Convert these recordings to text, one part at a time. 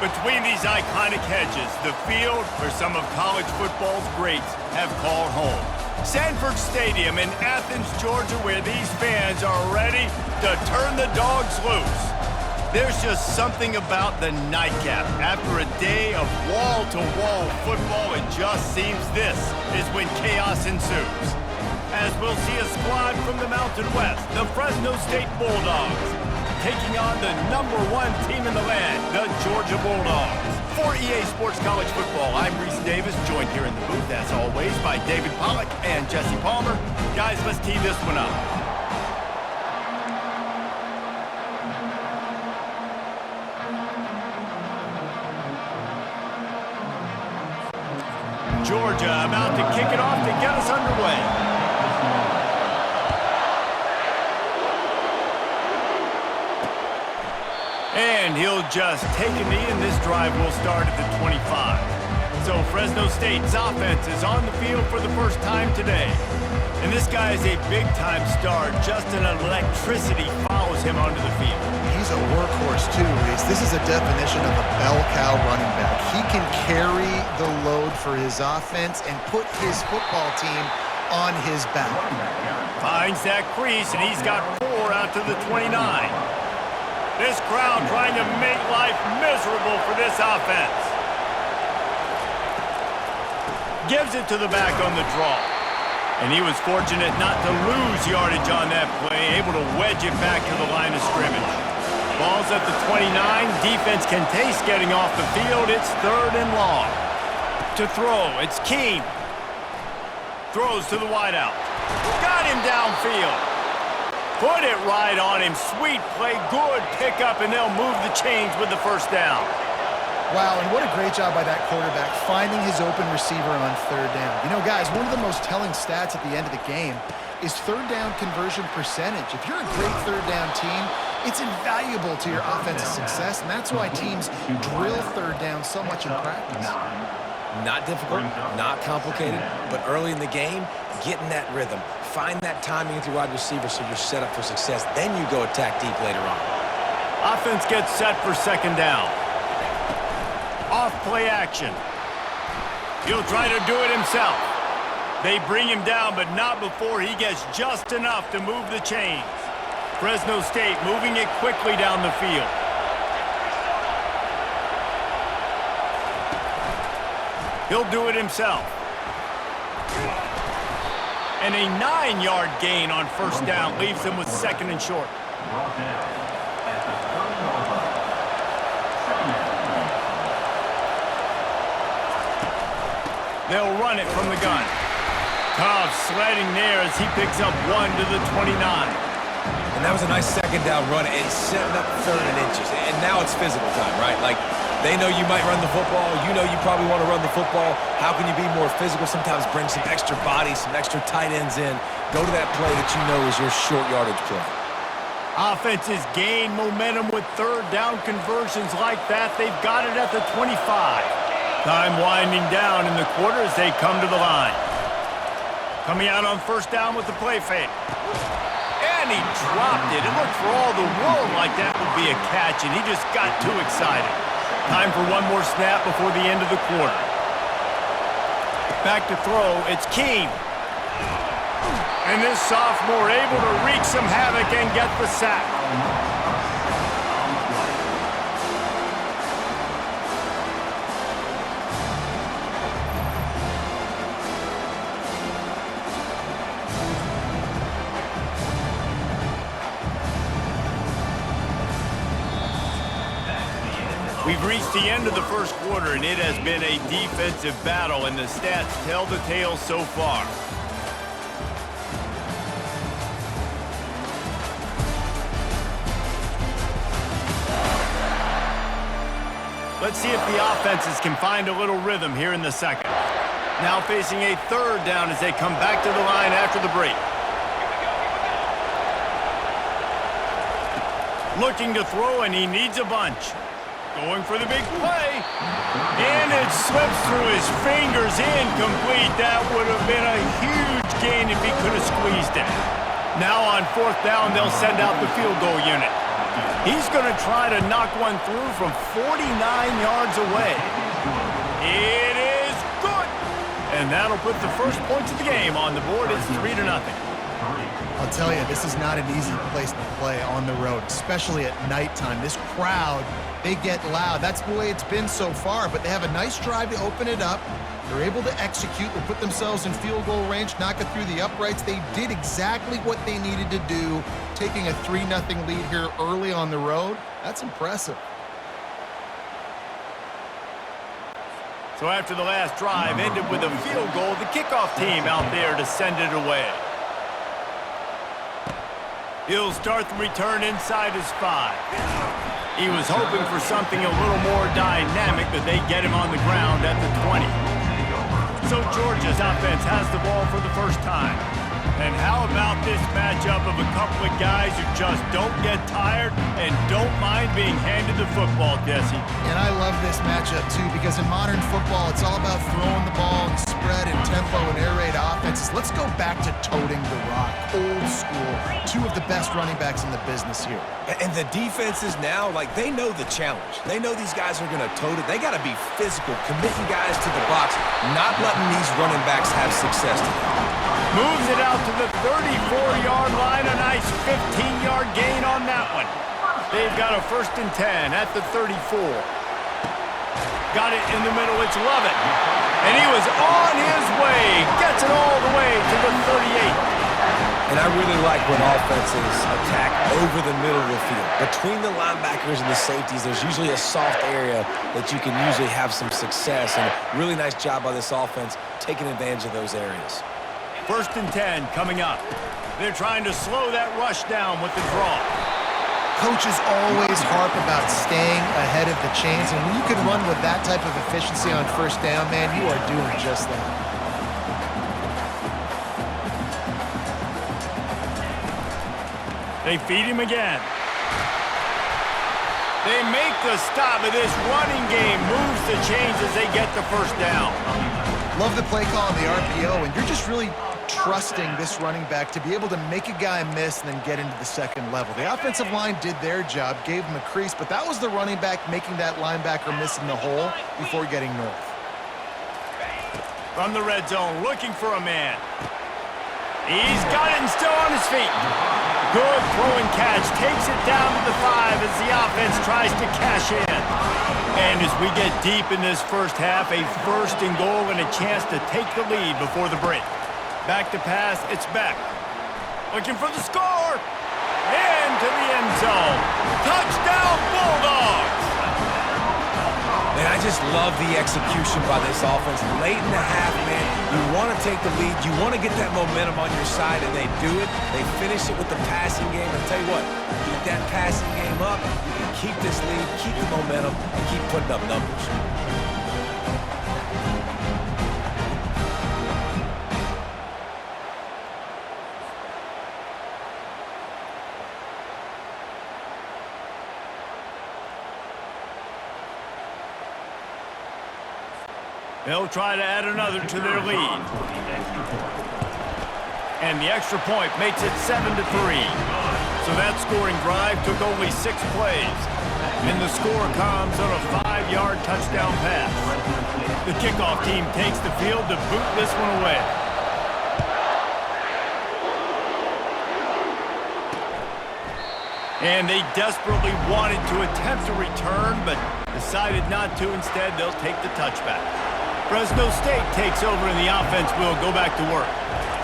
Between these iconic hedges, the field where some of college football's greats have called home. Sanford Stadium in Athens, Georgia, where these fans are ready to turn the dogs loose. There's just something about the nightcap. After a day of wall-to-wall football, it just seems this is when chaos ensues. As we'll see a squad from the Mountain West, the Fresno State Bulldogs, taking on the #1 team in the land, the Georgia Bulldogs. For EA Sports College Football, I'm Reese Davis, joined here in the booth, as always, by David Pollack and Jesse Palmer. Guys, let's tee this one up. Georgia about to kick it off to get us underway. And he'll just take a knee, and this drive will start at the 25. So Fresno State's offense is on the field for the first time today. And this guy is a big-time star. Just an electricity follows him onto the field. He's a workhorse too, Reese. This is a definition of a bell cow running back. He can carry the load for his offense and put his football team on his back. Finds that crease, and he's got 4 out to the 29. This crowd trying to make life miserable for this offense. Gives it to the back on the draw. And he was fortunate not to lose yardage on that play, able to wedge it back to the line of scrimmage. Ball's at the 29. Defense can taste getting off the field. It's 3rd and long. To throw, it's Keene. Throws to the wideout. Got him downfield. Put it right on him. Sweet play, good pickup, and they'll move the chains with the first down. Wow, and what a great job by that quarterback finding his open receiver on 3rd down. You know, guys, one of the most telling stats at the end of the game is 3rd down conversion percentage. If you're a great 3rd down team, it's invaluable to your offensive success, and that's why teams drill 3rd down so much in practice. Not difficult, not complicated, but early in the game, get in that rhythm. Find that timing with your wide receiver so you're set up for success. Then you go attack deep later on. Offense gets set for 2nd down. Off play action. He'll try to do it himself. They bring him down, but not before he gets just enough to move the chains. Fresno State moving it quickly down the field. He'll do it himself. And a 9-yard gain on 1st down leaves him with 2nd and short. They'll run it from the gun. Cobb sledding there as he picks up 1 to the 29. And that was a nice 2nd down run and setting up 3rd and inches. And now it's physical time, right? Like, they know you might run the football. You know you probably want to run the football. How can you be more physical? Sometimes bring some extra bodies, some extra tight ends in. Go to that play that you know is your short yardage play. Offenses gain momentum with 3rd down conversions like that. They've got it at the 25. Time winding down in the quarter as they come to the line. Coming out on 1st down with the play fake. And he dropped it. It looked for all the world like that would be a catch, and he just got too excited. Time for one more snap before the end of the quarter. Back to throw, it's Keene. And this sophomore able to wreak some havoc and get the sack. We've reached the end of the 1st quarter, and it has been a defensive battle, and the stats tell the tale so far. Let's see if the offenses can find a little rhythm here in the 2nd. Now facing a 3rd down as they come back to the line after the break. Looking to throw, and he needs a bunch. Going for the big play. And it slips through his fingers, incomplete. That would have been a huge gain if he could have squeezed it. Now on 4th down, they'll send out the field goal unit. He's going to try to knock one through from 49 yards away. It is good. And that'll put the first points of the game on the board. It's 3-0. I'll tell you, this is not an easy place to play on the road, especially at nighttime. This crowd, they get loud. That's the way it's been so far, but they have a nice drive to open it up. They're able to execute. They put themselves in field goal range, knock it through the uprights. They did exactly what they needed to do, taking a 3-0 lead here early on the road. That's impressive. So after the last drive ended with a field goal, the kickoff team out there to send it away. He'll start the return inside his 5. He was hoping for something a little more dynamic, but they get him on the ground at the 20. So Georgia's offense has the ball for the first time. And how about this matchup of a couple of guys who just don't get tired and don't mind being handed the football, Jesse? And I love this matchup, too, because in modern football, it's all about throwing the ball and spread and tempo and air raid offenses. Let's go back to toting the rock, old school. Two of the best running backs in the business here. And the defenses now, like, they know the challenge. They know these guys are going to tote it. They got to be physical, committing guys to the box, not letting these running backs have success today. Moves it out to the 34-yard line. A nice 15-yard gain on that one. They've got a 1st and 10 at the 34. Got it in the middle. It's Lovett. And he was on his way. Gets it all the way to the 38. And I really like when offenses attack over the middle of the field. Between the linebackers and the safeties, there's usually a soft area that you can usually have some success. And a really nice job by this offense taking advantage of those areas. 1st and 10 coming up. They're trying to slow that rush down with the draw. Coaches always harp about staying ahead of the chains, and when you can run with that type of efficiency on 1st down, man, you are doing just that. They feed him again. They make the stop, but this running game moves the chains as they get the 1st down. Love the play call on the RPO, and you're just really trusting this running back to be able to make a guy miss and then get into the 2nd level. The offensive line did their job, gave him a crease, but that was the running back making that linebacker miss in the hole before getting north. From the red zone, looking for a man. He's got it and still on his feet. Good throw and catch. Takes it down to the 5 as the offense tries to cash in. And as we get deep in this first half, a 1st and goal and a chance to take the lead before the break. Back to pass, it's Beck. Looking for the score. Into the end zone. Touchdown, Bulldogs! Man, I just love the execution by this offense. Late in the half, man, you want to take the lead. You want to get that momentum on your side, and they do it. They finish it with the passing game. And tell you what, keep that passing game up. You can keep this lead, keep the momentum, and keep putting up numbers. They'll try to add another to their lead. And the extra point makes it 7-3. So that scoring drive took only 6 plays. And the score comes on a 5-yard touchdown pass. The kickoff team takes the field to boot this one away. And they desperately wanted to attempt a return, but decided not to. Instead, they'll take the touchback. Fresno State takes over and the offense will go back to work.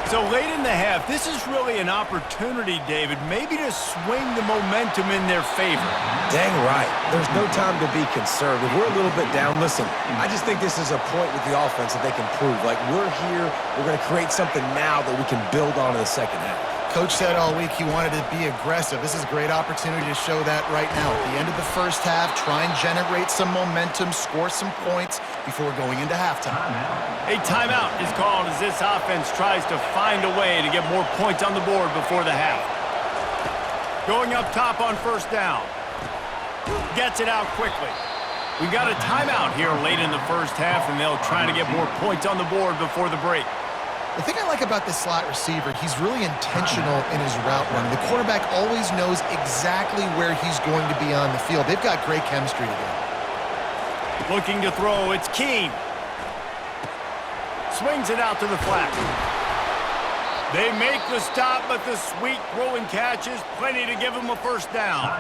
So late in the half, this is really an opportunity, David, maybe to swing the momentum in their favor. Dang right. There's no time to be conservative. We're a little bit down. Listen, I just think this is a point with the offense that they can prove. Like, we're here, we're going to create something now that we can build on in the second half. Coach said all week he wanted to be aggressive. This is a great opportunity to show that right now. At the end of the first half, try and generate some momentum, score some points before going into halftime. A timeout is called as this offense tries to find a way to get more points on the board before the half. Going up top on 1st down. Gets it out quickly. We've got a timeout here late in the first half, and they'll try to get more points on the board before the break. The thing I like about this slot receiver, he's really intentional in his route running. The quarterback always knows exactly where he's going to be on the field. They've got great chemistry together. Looking to throw, it's Keene. Swings it out to the flat. They make the stop, but the sweet throw and catch is plenty to give them a first down.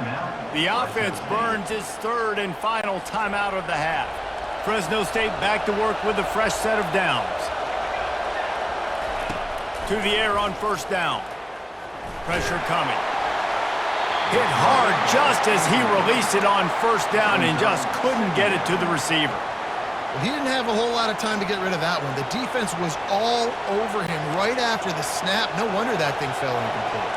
The offense burns its third and final timeout of the half. Fresno State back to work with a fresh set of downs. To the air on first down. Pressure coming. Hit hard just as he released it on first down and just couldn't get it to the receiver. Well, he didn't have a whole lot of time to get rid of that one. The defense was all over him right after the snap. No wonder that thing fell incomplete.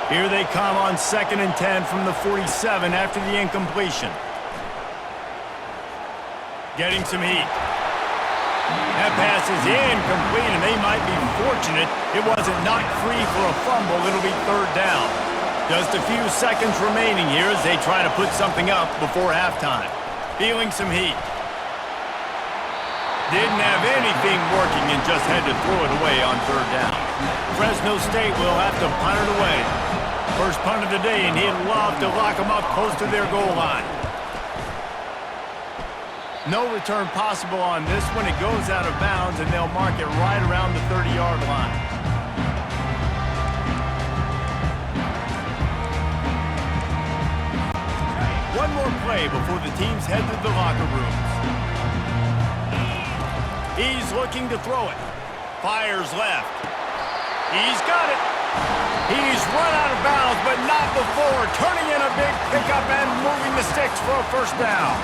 Here they come on 2nd and 10 from the 47 after the incompletion. Getting some heat. That pass is incomplete, and they might be fortunate it wasn't knocked free for a fumble. It'll be third down. Just a few seconds remaining here as they try to put something up before halftime. Feeling some heat. Didn't have anything working and just had to throw it away on third down. Fresno State will have to punt it away. First punt of the day, and he'd love to lock them up close to their goal line. No return possible on this one. It goes out of bounds, and they'll mark it right around the 30-yard line. One more play before the teams head to the locker rooms. He's looking to throw it. Fires left. He's got it. He's run out of bounds, but not before. Turning in a big pickup and moving the sticks for a first down.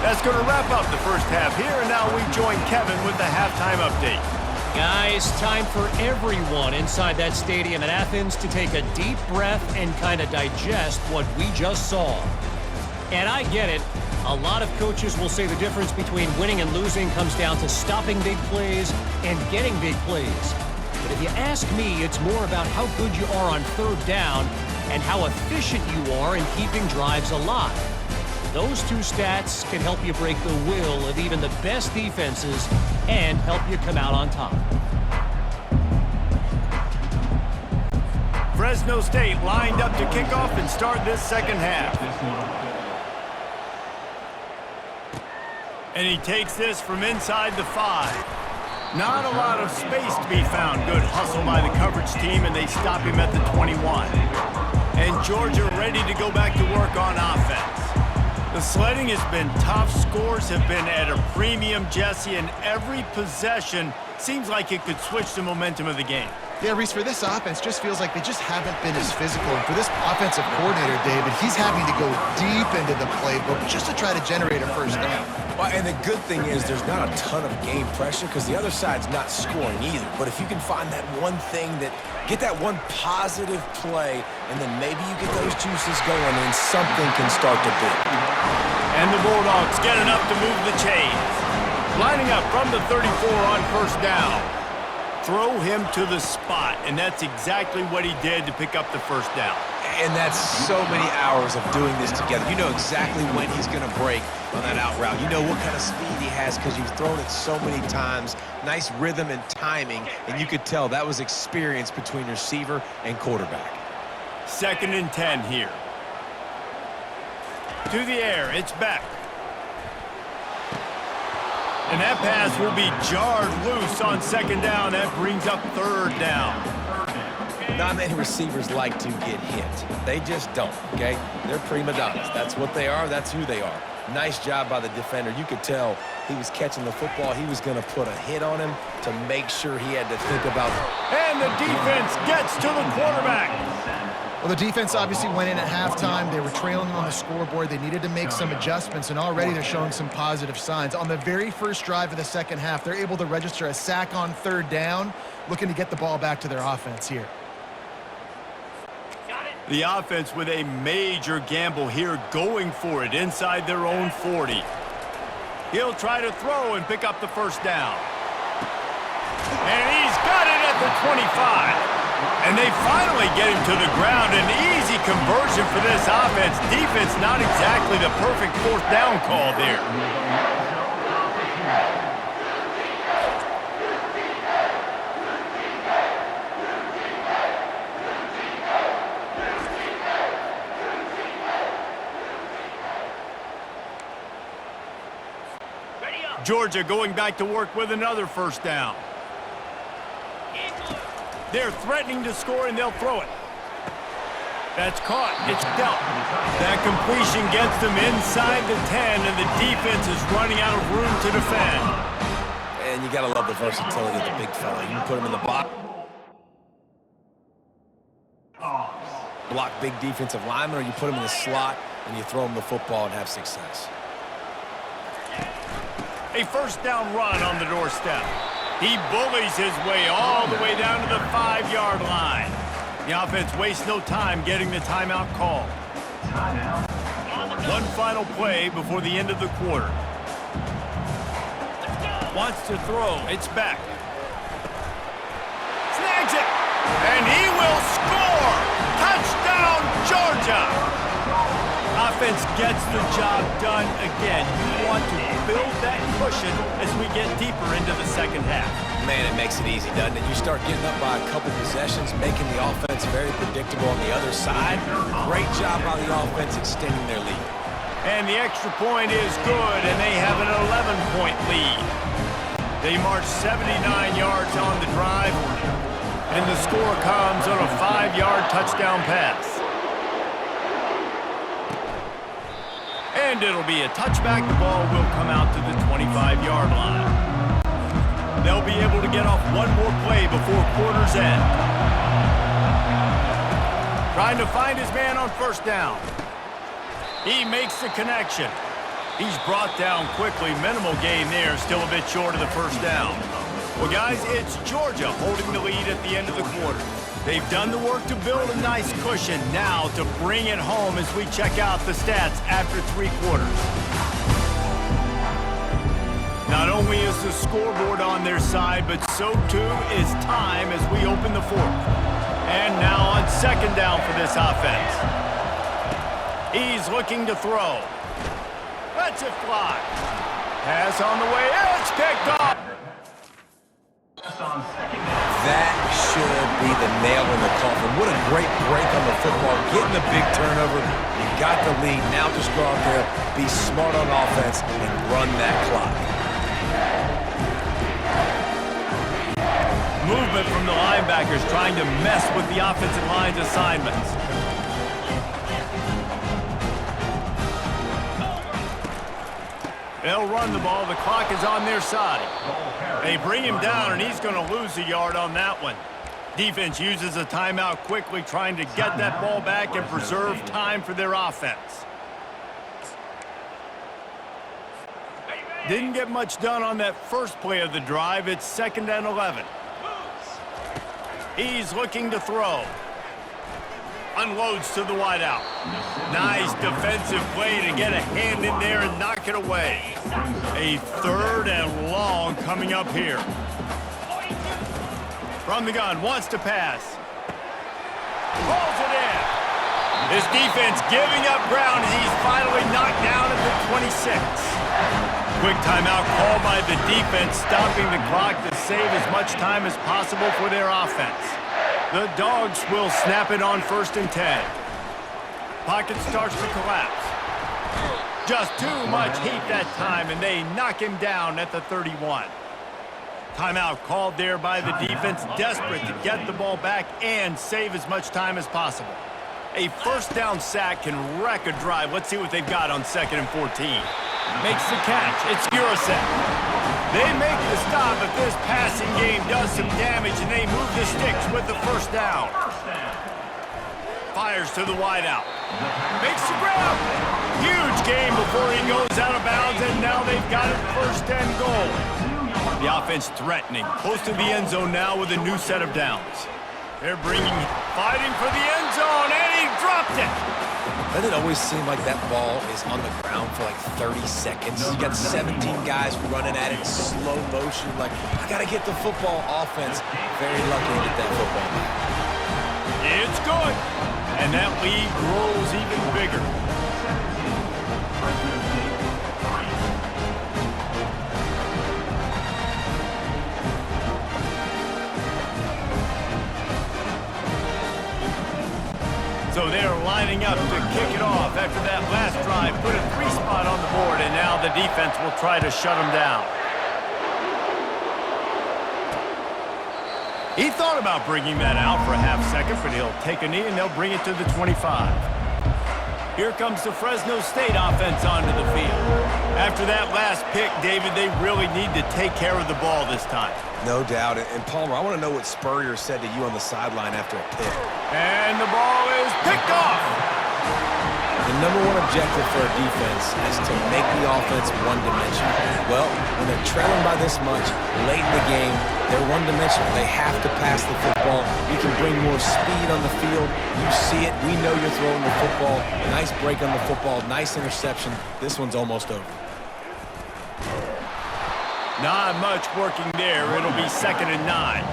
That's going to wrap up the first half here, and now we join Kevin with the halftime update. Guys, time for everyone inside that stadium in Athens to take a deep breath and kind of digest what we just saw. And I get it. A lot of coaches will say the difference between winning and losing comes down to stopping big plays and getting big plays. But if you ask me, it's more about how good you are on third down and how efficient you are in keeping drives alive. Those two stats can help you break the will of even the best defenses and help you come out on top. Fresno State lined up to kick off and start this second half. And he takes this from inside the 5. Not a lot of space to be found. Good hustle by the coverage team, and they stop him at the 21. And Georgia ready to go back to work on offense. The sledding has been tough. Scores have been at a premium, Jesse, and every possession seems like it could switch the momentum of the game. Yeah, Reese, for this offense, just feels like they just haven't been as physical. And for this offensive coordinator, David, he's having to go deep into the playbook just to try to generate a first down. Well, and the good thing is there's not a ton of game pressure because the other side's not scoring either. But if you can find that one thing get that one positive play, and then maybe you get those juices going and something can start to build. And the Bulldogs get enough to move the chains. Lining up from the 34 on first down. Throw him to the spot, and that's exactly what he did to pick up the first down. And that's so many hours of doing this together. You know exactly when he's going to break on that out route. You know what kind of speed he has because you've thrown it so many times. Nice rhythm and timing, and you could tell that was experience between receiver and quarterback. 2nd and 10 here. To the air, it's Beck. And that pass will be jarred loose on 2nd down. That brings up 3rd down. Not many receivers like to get hit. They just don't, okay? They're prima donnas. That's what they are. That's who they are. Nice job by the defender. You could tell he was catching the football. He was going to put a hit on him to make sure he had to think about it. And the defense gets to the quarterback. Well, the defense obviously went in at halftime. They were trailing on the scoreboard. They needed to make some adjustments, and already they're showing some positive signs. On the very first drive of the second half, they're able to register a sack on 3rd down, looking to get the ball back to their offense here. The offense with a major gamble here, going for it inside their own 40. He'll try to throw and pick up the first down. And he's got it at the 25. And they finally get him to the ground. An easy conversion for this offense. Defense not exactly the perfect 4th down call there. Georgia going back to work with another first down. They're threatening to score, and they'll throw it. That's caught. It's dealt. That completion gets them inside the 10, and the defense is running out of room to defend. And you got to love the versatility of the big fella. You can put him in the box, block big defensive linemen, or you put him in the slot and you throw him the football and have success. A first down run on the doorstep. He bullies his way all the way down to the 5-yard line. The offense wastes no time getting the timeout called. One final play before the end of the quarter. Wants to throw. It's back. Snags it. And he will score. Touchdown, Georgia. Offense gets the job done again. You want to build that cushion as we get deeper into the second half. Man, it makes it easy, doesn't it? You start getting up by a couple possessions, making the offense very predictable on the other side. Great job by the offense extending their lead. And the extra point is good, and they have an 11-point lead. They march 79 yards on the drive, and the score comes on a 5-yard touchdown pass. And it'll be a touchback. The ball will come out to the 25-yard line. They'll be able to get off one more play before quarter's end. Trying to find his man on first down. He makes the connection. He's brought down quickly. Minimal gain there. Still a bit short of the first down. Well, guys, it's Georgia holding the lead at the end of the quarter. They've done the work to build a nice cushion. Now to bring it home as we check out the stats after 3 quarters. Not only is the scoreboard on their side, but so too is time as we open the fourth. And now on second down for this offense. He's looking to throw. Lets it fly. Pass on the way. It's picked off. That should be the nail in the coffin. What a great break on the football. Getting the big turnover. You got the lead. Now just go out there, be smart on offense, and run that clock. Movement from the linebackers trying to mess with the offensive line's assignments. They'll run the ball. The clock is on their side. They bring him down, and he's going to lose a yard on that one. Defense uses a timeout quickly, trying to get that ball back and preserve time for their offense. Didn't get much done on that first play of the drive. It's 2nd and 11. He's looking to throw. Unloads to the wideout. Nice defensive play to get a hand in there and knock it away. A 3rd and long coming up here. From the gun, wants to pass. Pulls it in. This defense giving up ground as he's finally knocked down at the 26. Quick timeout called by the defense, stopping the clock to save as much time as possible for their offense. The Dogs will snap it on 1st and 10. Pocket starts to collapse. Just too much heat that time, and they knock him down at the 31. Timeout called there by the defense, desperate to get the ball back and save as much time as possible. A first down sack can wreck a drive. Let's see what they've got on 2nd and 14. Makes the catch. It's Gurasek. They make the stop, but this passing game does some damage, and they move the sticks with the first down. Fires to the wideout. Makes the grab. Huge game before he goes out of bounds, and now they've got it 1st and goal. The offense threatening. Close to the end zone now with a new set of downs. They're fighting for the end zone, and he dropped it. Doesn't it always seem like that ball is on the ground for like 30 seconds? You got 17 guys running at it in slow motion. Like, I got to get the football. Offense very lucky to get that football back. It's good. And that lead grows even bigger. So they're lining up to kick it off after that last drive. Put a 3 spot on the board, and now the defense will try to shut him down. He thought about bringing that out for a half second, but he'll take a knee and they'll bring it to the 25. Here comes the Fresno State offense onto the field. After that last pick, David, they really need to take care of the ball this time. No doubt. And Palmer, I want to know what Spurrier said to you on the sideline after a pick. And the ball is picked off. The number one objective for a defense is to make the offense one-dimensional. Well, when they're trailing by this much, late in the game, they're one-dimensional. They have to pass the football. You can bring more speed on the field. You see it. We know you're throwing the football. Nice break on the football. Nice interception. This one's almost over. Not much working there. It'll be 2nd and 9.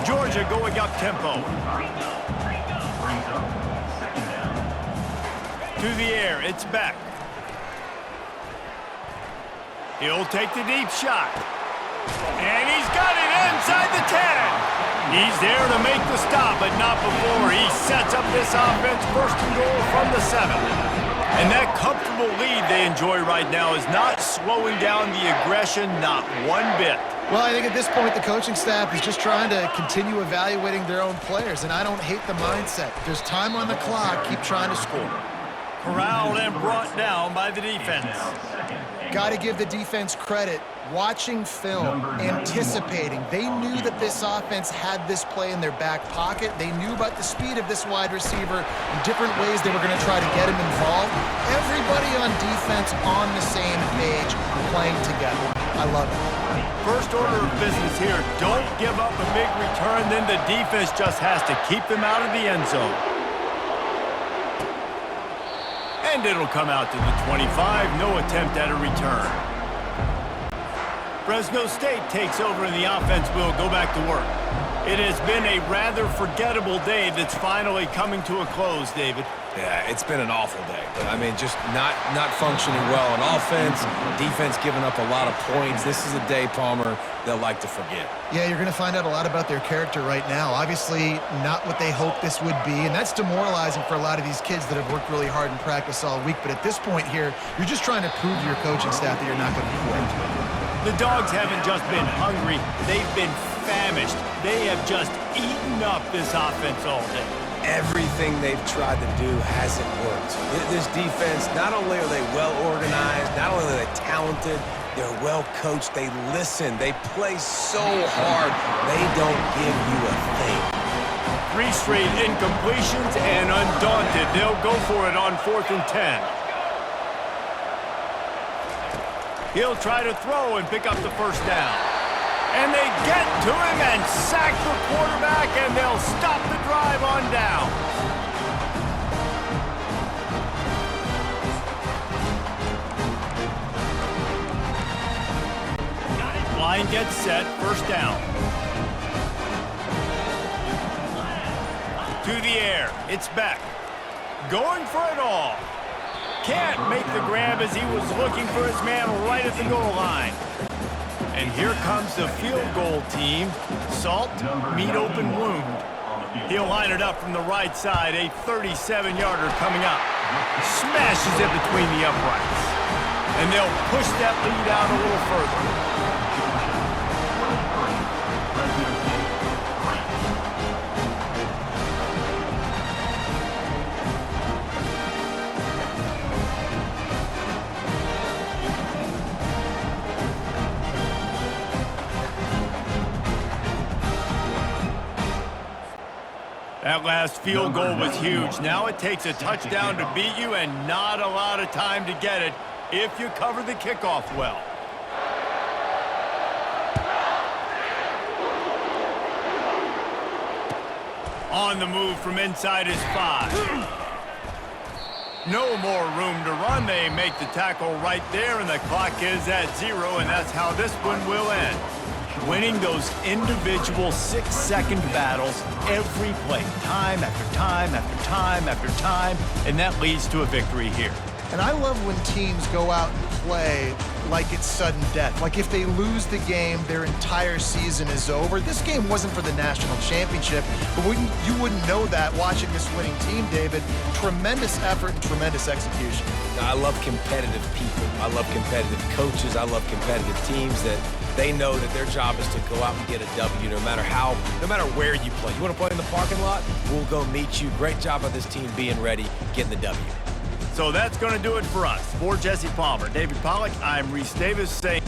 Georgia going up tempo. To the air, it's back. He'll take the deep shot. And he's got it inside the 10. He's there to make the stop, but not before he sets up this offense 1st and goal from the 7. And that comfortable lead they enjoy right now is not slowing down the aggression, not one bit. Well, I think at this point, the coaching staff is just trying to continue evaluating their own players, and I don't hate the mindset. There's time on the clock. Keep trying to score. Corralled and brought down by the defense. Got to give the defense credit. Watching film, anticipating. They knew that this offense had this play in their back pocket. They knew about the speed of this wide receiver and different ways they were going to try to get him involved. Everybody on defense on the same page, playing together. I love it. First order of business here, don't give up a big return, then the defense just has to keep them out of the end zone. And it'll come out to the 25, no attempt at a return. Fresno State takes over and the offense will go back to work. It has been a rather forgettable day that's finally coming to a close, David. Yeah, it's been an awful day. I mean, just not functioning well on offense, defense giving up a lot of points. This is a day, Palmer, they'll like to forget. Yeah, you're going to find out a lot about their character right now. Obviously, not what they hoped this would be, and that's demoralizing for a lot of these kids that have worked really hard in practice all week. But at this point here, you're just trying to prove to your coaching staff that you're not going to quit. The Dogs haven't just been hungry, they've been famished. They have just eaten up this offense all day. Everything they've tried to do hasn't worked. This defense, not only are they well organized, not only are they talented, they're well coached, they listen, they play so hard, they don't give you a thing. 3 straight incompletions and undaunted, they'll go for it on 4th and 10. He'll try to throw and pick up the first down. And they get to him and sack the quarterback, and they'll stop the drive on down. Line gets set, 1st down. To the air, it's back. Going for it all. Can't make the grab as he was looking for his man right at the goal line. And here comes the field goal team. Salt, meet open wound. He'll line it up from the right side, a 37-yarder coming up. Smashes it between the uprights. And they'll push that lead out a little further. That last field goal was huge. Now it takes a touchdown to beat you and not a lot of time to get it if you cover the kickoff well. On the move from inside his 5. No more room to run. They make the tackle right there, and the clock is at 0, and that's how this one will end. Winning those individual 6-second battles every play, time after time after time after time, and that leads to a victory here. And I love when teams go out and play like it's sudden death. Like if they lose the game, their entire season is over. This game wasn't for the national championship, but you wouldn't know that watching this winning team, David. Tremendous effort and tremendous execution. I love competitive people. I love competitive coaches. I love competitive teams that they know that their job is to go out and get a W no matter where you play. You want to play in the parking lot? We'll go meet you. Great job by this team being ready, getting the W. So that's going to do it for us. For Jesse Palmer, David Pollack, I'm Reese Davis saying...